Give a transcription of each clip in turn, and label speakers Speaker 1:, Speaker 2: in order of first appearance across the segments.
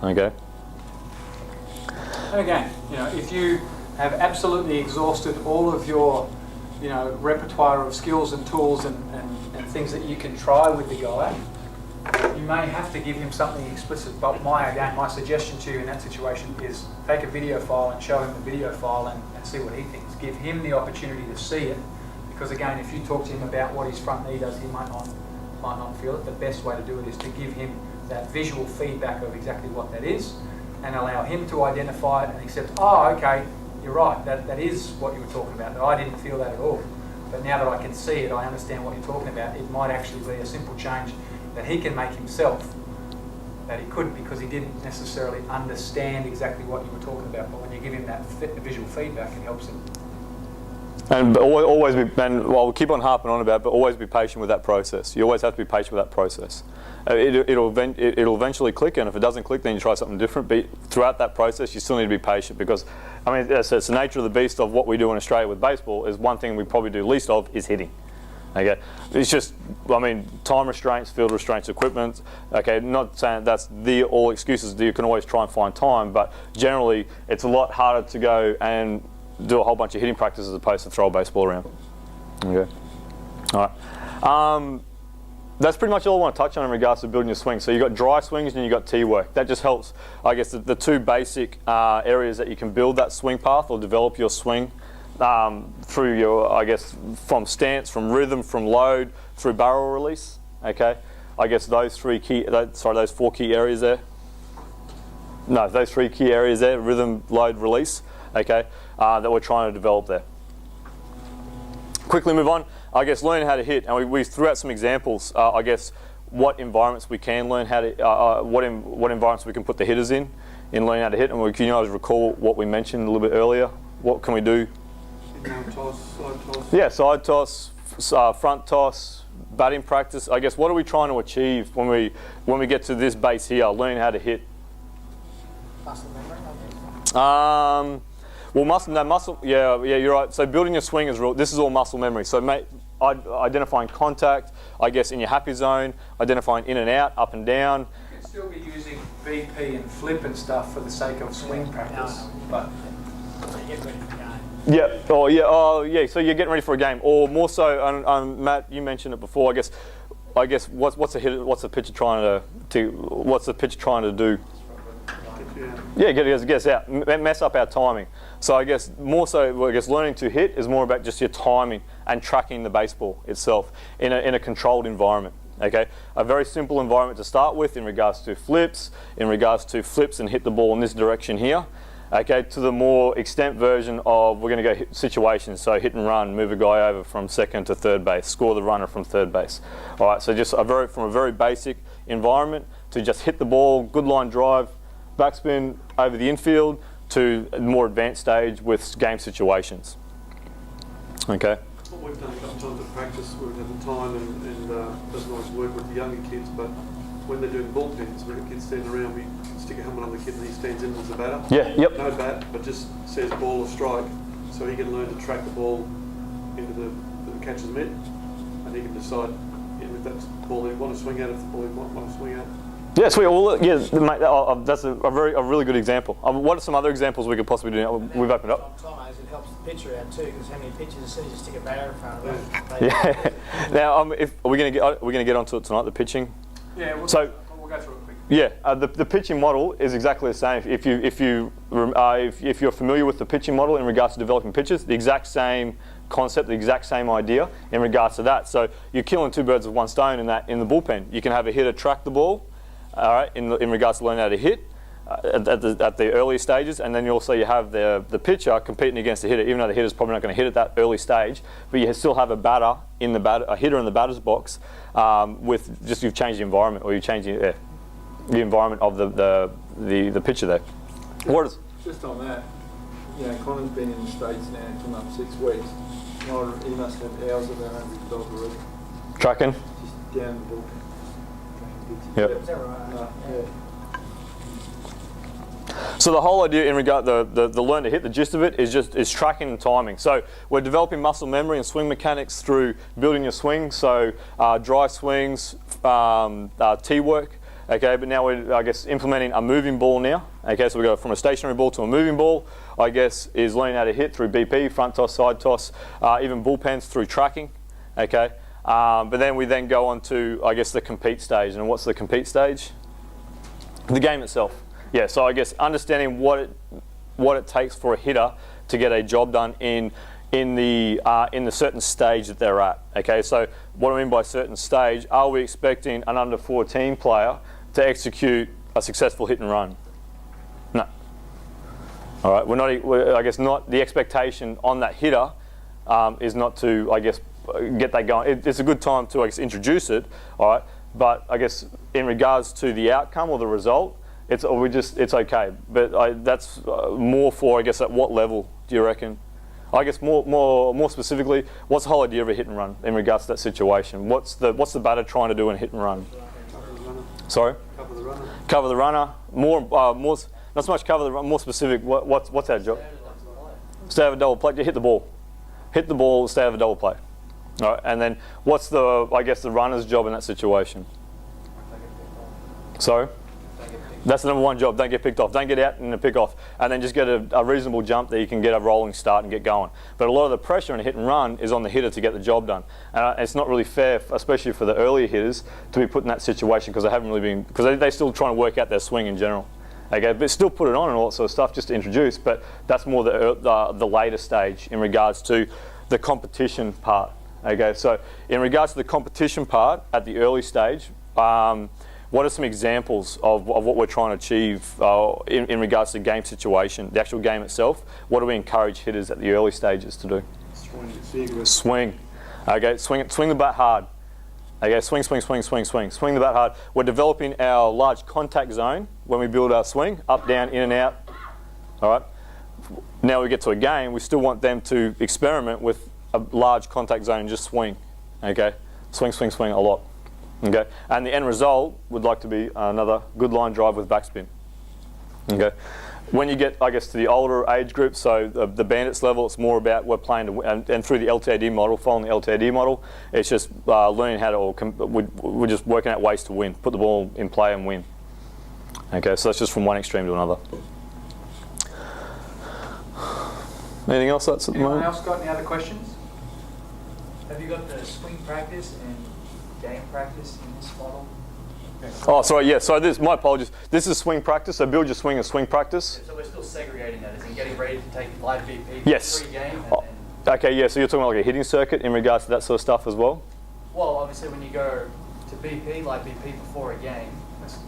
Speaker 1: Okay.
Speaker 2: And again, if you have absolutely exhausted all of your, repertoire of skills and tools and things that you can try with the guy, you may have to give him something explicit. But my suggestion to you in that situation is take a video file and show him the video file and see what he thinks. Give him the opportunity to see it, because again, if you talk to him about what his front knee does, he might not feel it. The best way to do it is to give him that visual feedback of exactly what that is, and allow him to identify it and accept, oh, okay, you're right, that is what you were talking about. I didn't feel that at all. But now that I can see it, I understand what you're talking about. It might actually be a simple change that he can make himself that he couldn't because he didn't necessarily understand exactly what you were talking about. But when you give him that visual feedback, it helps him.
Speaker 1: And always be, and well, we'll keep on harping on about it, but always be patient with that process. You always have to be patient with that process. It'll eventually click, and if it doesn't click, then you try something different. But throughout that process, you still need to be patient because, I mean, it's the nature of the beast of what we do in Australia with baseball. Is one thing we probably do least of is hitting. Okay, it's just, I mean, time restraints, field restraints, equipment. Okay, not saying that's the all excuses. You can always try and find time, but generally, it's a lot harder to go and do a whole bunch of hitting practice as opposed to throw a baseball around. Okay, all right. That's pretty much all I want to touch on in regards to building your swing. So you've got dry swings and you've got tee work. That just helps, I guess, the two basic areas that you can build that swing path or develop your swing through your, I guess, from stance, from rhythm, from load, through barrel release. Okay, I guess those four key areas there. No, those three key areas there: rhythm, load, release. Okay, that we're trying to develop there. Quickly move on. I guess learning how to hit, and we threw out some examples. I guess what environments we can learn how to, what environments we can put the hitters in learning how to hit, and can you guys recall what we mentioned a little bit earlier? What can we do?
Speaker 3: Toss, side toss.
Speaker 1: Yeah, side toss, front toss, batting practice. I guess what are we trying to achieve when we get to this base here, learning how to hit?
Speaker 4: Muscle memory, I guess.
Speaker 1: Well, muscle. Yeah, you're right. So building your swing is real. This is all muscle memory. So identifying contact, I guess, in your happy zone, identifying in and out, up and down.
Speaker 2: You can still be using VP and flip and stuff for the sake of swing practice, but
Speaker 4: Get ready for the game.
Speaker 1: Yeah. Oh, yeah. So you're getting ready for a game, or more so. Matt, you mentioned it before. I guess what's the pitcher trying to do? Yeah, get us out, mess up our timing. So I guess more so, learning to hit is more about just your timing and tracking the baseball itself in a controlled environment. Okay, a very simple environment to start with in regards to flips and hit the ball in this direction here. Okay, to the more extent version of we're going to go hit situations, so hit and run, move a guy over from second to third base, score the runner from third base. All right, so just from a very basic environment to just hit the ball, good line drive, backspin over the infield, to a more advanced stage with game situations. Okay.
Speaker 3: What we've done a couple of times at practice, we've had the time and doesn't always work with the younger kids, but when they're doing bullpens, when the kids stand around, we stick a helmet on the kid and he stands in as a batter.
Speaker 1: Yeah, yep.
Speaker 3: No bat, but just says ball or strike, so he can learn to track the ball into the catcher's mitt, and he can decide if that's the ball he want to swing at, if the ball he want to swing at.
Speaker 1: Yeah, sweet. Well, yeah, mate, that's a really good example. What are some other examples we could possibly do? We've opened up.
Speaker 4: Sometimes it helps the pitcher out too, because how many pitchers as soon as you stick a batter in front of them.
Speaker 1: Yeah. Now, are we going to get onto it tonight? The pitching.
Speaker 2: yeah, we'll
Speaker 1: So-
Speaker 2: go through it quick.
Speaker 1: Yeah, the pitching model is exactly the same. If you're familiar with the pitching model in regards to developing pitches, the exact same concept, the exact same idea in regards to that. So you're killing two birds with one stone in the bullpen. You can have a hitter track the ball, all right, in regards to learning how to hit at the early stages, and then you have the pitcher competing against the hitter, even though the hitter's probably not going to hit at that early stage, but you still have a hitter in the batter's box with just you've changed the environment, or you've changed the environment of the pitcher there. What is?
Speaker 5: Just on that, Connor's been in the States now, come up 6 weeks. He must have hours of that under his dog already.
Speaker 1: Tracking?
Speaker 5: Just down the bullpen.
Speaker 1: Yep.
Speaker 4: Is that right?
Speaker 5: Yeah.
Speaker 1: So the whole idea in regard the learn to hit, the gist of it is tracking and timing. So we're developing muscle memory and swing mechanics through building your swing. So dry swings, tee work, Okay, but now we're, I guess, implementing a moving ball now. Okay, so we go from a stationary ball to a moving ball. I guess is learning how to hit through BP, front toss, side toss, even bullpens through tracking. Okay, but then we then go on to, I guess, the compete stage. And what's the compete stage? The game itself. Yeah, so I guess understanding what it takes for a hitter to get a job done in the certain stage that they're at. Okay, so what I mean by certain stage, are we expecting an under 14 player to execute a successful hit and run? No. All right, I guess not. The expectation on that hitter is not to, I guess, get that going. It's a good time to, I guess, introduce it. All right, but I guess in regards to the outcome or the result, it's okay. But that's more for, I guess, at what level do you reckon? I guess more specifically, what's the whole idea of a hit and run in regards to that situation? What's the batter trying to do in a hit and run?
Speaker 3: Cover the runner.
Speaker 1: Sorry?
Speaker 3: Cover the runner.
Speaker 1: Cover the runner. More not so much cover the run. More specific. What's our job? Stay over double play. You hit the ball. Hit the ball. Stay over double play. All right. And then what's the runner's job in that situation? Sorry. That's the number one job. Don't get picked off. Don't get out and pick off. And then just get a reasonable jump that you can get a rolling start and get going. But a lot of the pressure in a hit and run is on the hitter to get the job done. And it's not really fair, especially for the earlier hitters, to be put in that situation because they haven't really been, because they're still trying to work out their swing in general. Okay, but still put it on and all that sort of stuff just to introduce. But that's more the later stage in regards to the competition part. Okay, so in regards to the competition part at the early stage, what are some examples of what we're trying to achieve in regards to the game situation, the actual game itself? What do we encourage hitters at the early stages to do? Swing. Okay, swing the bat hard. Okay, swing the bat hard. We're developing our large contact zone when we build our swing, up, down, in and out. All right. Now we get to a game, we still want them to experiment with a large contact zone and just swing. Okay, swing a lot. Okay, and the end result would like to be another good line drive with backspin. Okay, when you get, I guess, to the older age group, so the bandits level, it's more about we're playing to win, and through the LTAD model, following the LTAD model, it's just learning how to, we're just working out ways to win, put the ball in play and win. Okay, so that's just from one extreme to another. Anything else that's at the moment?
Speaker 2: Anyone else got any other questions?
Speaker 4: Have you got the swing practice and game practice in this model?
Speaker 1: Oh, sorry, yeah, so my apologies. This is swing practice, so build your swing and swing practice.
Speaker 4: So we're still segregating that, as in getting ready to take live BP
Speaker 1: Yes.
Speaker 4: pre-game?
Speaker 1: Okay, yeah, so you're talking about like a hitting circuit in regards to that sort of stuff as well?
Speaker 4: Well, obviously when you go to BP, like BP before a game,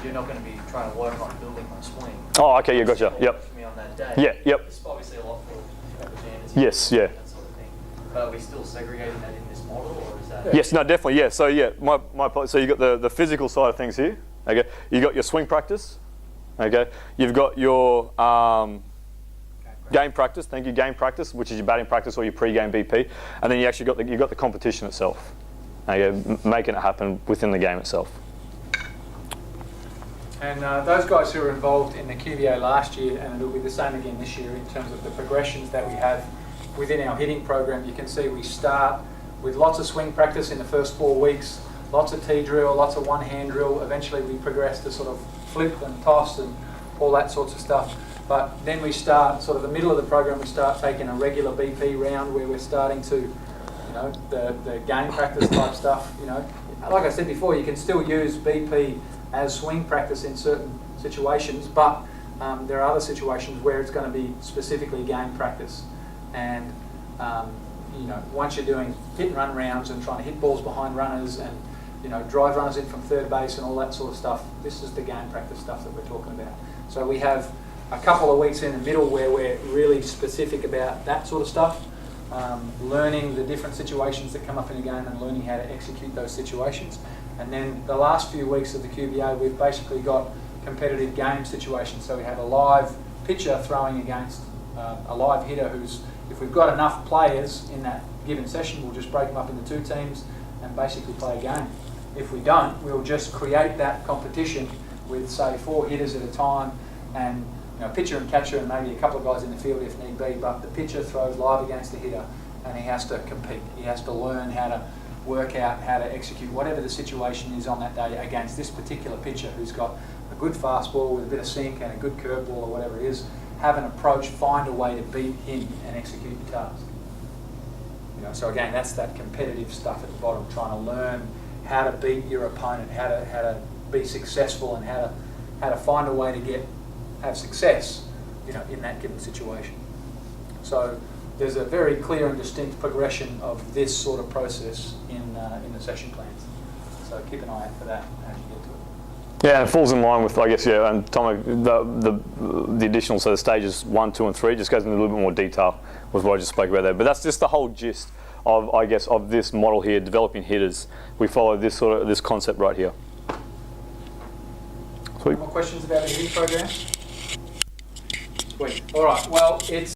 Speaker 4: you're not going to be trying to work on building my swing.
Speaker 1: Oh, okay, yeah, gotcha, yep.
Speaker 4: For me on that day.
Speaker 1: Yeah, yep.
Speaker 4: It's obviously a lot for beginners.
Speaker 1: Yes, yeah.
Speaker 4: That sort of thing. But are we still segregating that in this model, or is that?
Speaker 1: Yes, no, definitely, yeah. So yeah, so you got the physical side of things here. Okay, you got your swing practice. Okay, you've got your game practice. Thank you, game practice, which is your batting practice or your pre-game BP, and then you actually got the competition itself. Okay, making it happen within the game itself.
Speaker 2: And those guys who were involved in the QBA last year, and it'll be the same again this year in terms of the progressions that we have within our hitting program, you can see we start with lots of swing practice in the first 4 weeks, lots of tee drill, lots of one-hand drill. Eventually we progress to sort of flip and toss and all that sorts of stuff. But then we start, sort of the middle of the program, we start taking a regular BP round where we're starting to, you know, the game practice type stuff, you know. Like I said before, you can still use BP as swing practice in certain situations, but there are other situations where it's going to be specifically game practice. And you know, once you're doing hit and run rounds and trying to hit balls behind runners and, you know, drive runners in from third base and all that sort of stuff, this is the game practice stuff that we're talking about. So we have a couple of weeks in the middle where we're really specific about that sort of stuff, learning the different situations that come up in a game and learning how to execute those situations. And then the last few weeks of the QBA, we've basically got competitive game situations. So we have a live pitcher throwing against a live hitter who's, if we've got enough players in that given session, we'll just break them up into 2 teams and basically play a game. If we don't, we'll just create that competition with, say, 4 hitters at a time, and, you know, pitcher and catcher and maybe a couple of guys in the field if need be, but the pitcher throws live against the hitter and he has to compete. He has to learn how to work out how to execute whatever the situation is on that day against this particular pitcher who's got a good fastball with a bit of sink and a good curveball or whatever it is. Have an approach, find a way to beat him and execute the task. You know, so again, that's that competitive stuff at the bottom, trying to learn how to beat your opponent, how to be successful, and how to find a way to have success, you know, in that given situation. So there's a very clear and distinct progression of this sort of process in the session plans. So keep an eye out for that as you get to it.
Speaker 1: Yeah, and it falls in line with, I guess, yeah, and Tom, the additional sort of stages 1, 2, and 3 just goes into a little bit more detail with what I just spoke about there. But that's just the whole gist of, I guess, of this model here, developing hitters. We follow this concept right here. Sweet.
Speaker 2: More questions about the hitting program? Sweet. All right. Well, it's